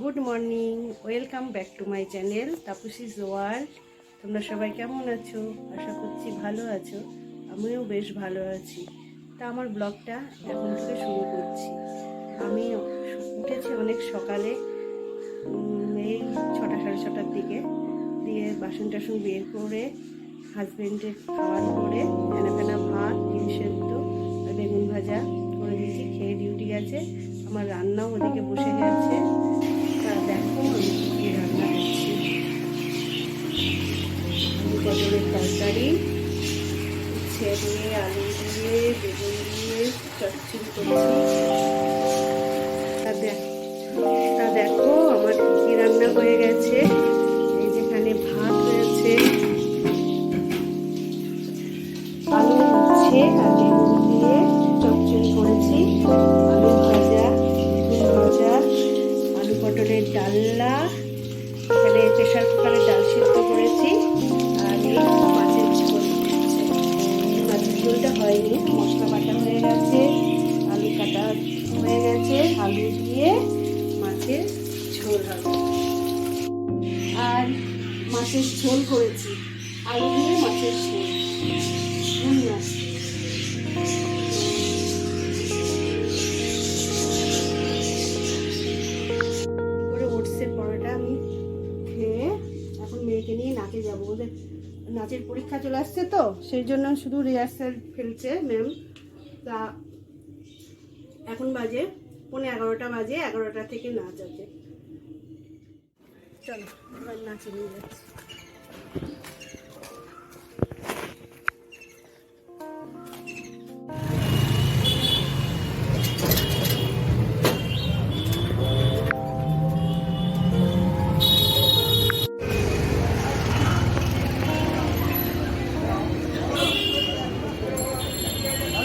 Good morning, welcome back to my channel তাপসিস world. তোমরা সবাই কেমন আছো? আশা করছি ভালো আছো। আমিও বেশ ভালো আছি। তা আমার ব্লগটা এখন থেকে শুরু করছি। আমি উঠেছি অনেক সকালে, এই 6টা সাড়ে 6টার দিকে। দিয়ে বাসন টাসন বের করে হাজব্যান্ডের খাওয়ার করে ফেনা ভাত, ডিম সেদ্ধ আর বেগুন ভাজা করে দিয়েছি। খেয়ে ডিউটি গেছে। আমার রান্নাও ওদিকে বসে গেছে। তা দেখো আমি কী রান্না করছি। আলু পটলের তরকারি, উচ্ছে দিয়ে, আলু দিয়ে, বেগুন দিয়ে চচ্চড়ি করছি। তা দেখো আমার কী রান্না হয়ে গেছে। এই যেখানে ভাত হয়েছে, আলু উচ্ছে আর বেগুন দিয়ে চচ্চড়ি করেছি, আলু ভাজা, বেগুন ভাজা, আলু পটলের ডালনা, এখানে প্রেশার কুকারে ডাল সিদ্ধ করেছি, আর এই মাছের ঝোল। মাছের ঝোলটা হয়নি, মশলা বাটা হয়ে গেছে, আলু কাটা হয়ে গেছে, আলু দিয়ে মাছের ঝোল হবে। আর মাছের ঝোল করেছি, আলু দিয়ে মাছের ঝোল। করে ওটসের পরোটা আমি খেয়ে এখন মেয়েকে নিয়ে নাচে যাবো। ওদের নাচের পরীক্ষা চলে আসছে, তো সেই জন্য শুধু রিহার্সাল ফেলছে ম্যাম। তা এখন বাজে 11:15 বাজে, 11টা থেকে নাচ আছে। চলো এবার নাচে নিয়ে যাচ্ছি।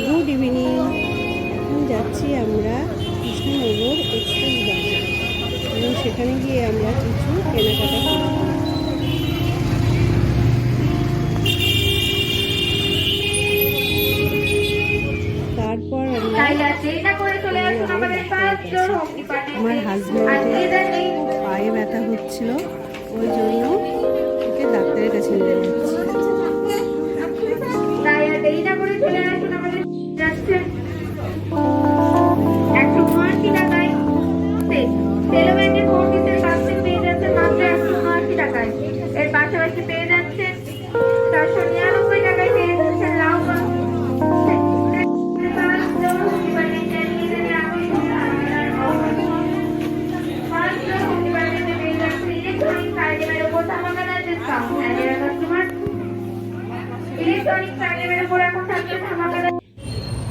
Good evening. এখন যাচ্ছি আমরা কৃষ্ণনগর এক্সপ্রেস বাজার, এবং সেখানে গিয়ে আমরা কিছু কেনাকাটা করব। তারপর আমার হাজব্যান্ডের পায়ে ব্যথা হচ্ছিল, ওই জন্য ওকে ডাক্তারের কাছে নিয়ে যাচ্ছি। এর পাশাপাশি পেয়ে যাচ্ছে 499 টাকায় পেয়ে যাচ্ছে লাউ মাছ।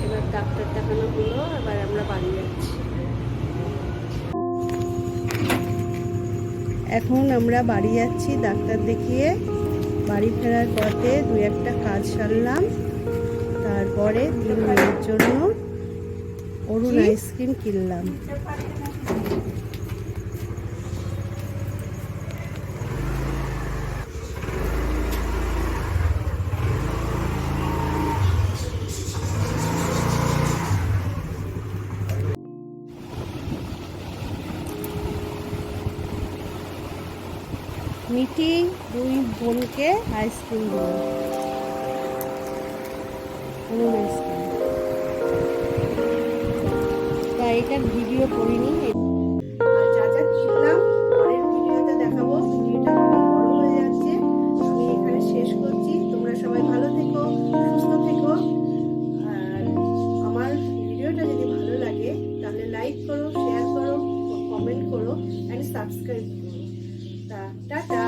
এবার ডাক্তার দেখানো হলো, এবার আমরা বাড়ি যাচ্ছি। এখন আমরা বাড়ি যাচ্ছি ডাক্তার দেখিয়ে। বাড়ি ফেরার পথে 2-1টা কাজ সারলাম। তারপরে 3 দিনের জন্য অরুণ আইসক্রিম কিনলাম। মিটি 2 বোনকে আইসক্রিম দিল, অরুণ আইসক্রিম। তাই এটার ভিডিও করিনি, আর যা যা কিনলাম পরের ভিডিওতে দেখাবো। ভিডিওটা অনেক বড় হয়ে যাচ্ছে, আমি এখানে শেষ করছি। তোমরা সবাই ভালো থেকো, সুস্থ থেকো। আর আমার ভিডিওটা যদি ভালো লাগে তাহলে লাইক করো, শেয়ার করো, কমেন্ট করো অ্যান্ড সাবস্ক্রাইব করো। টাটা।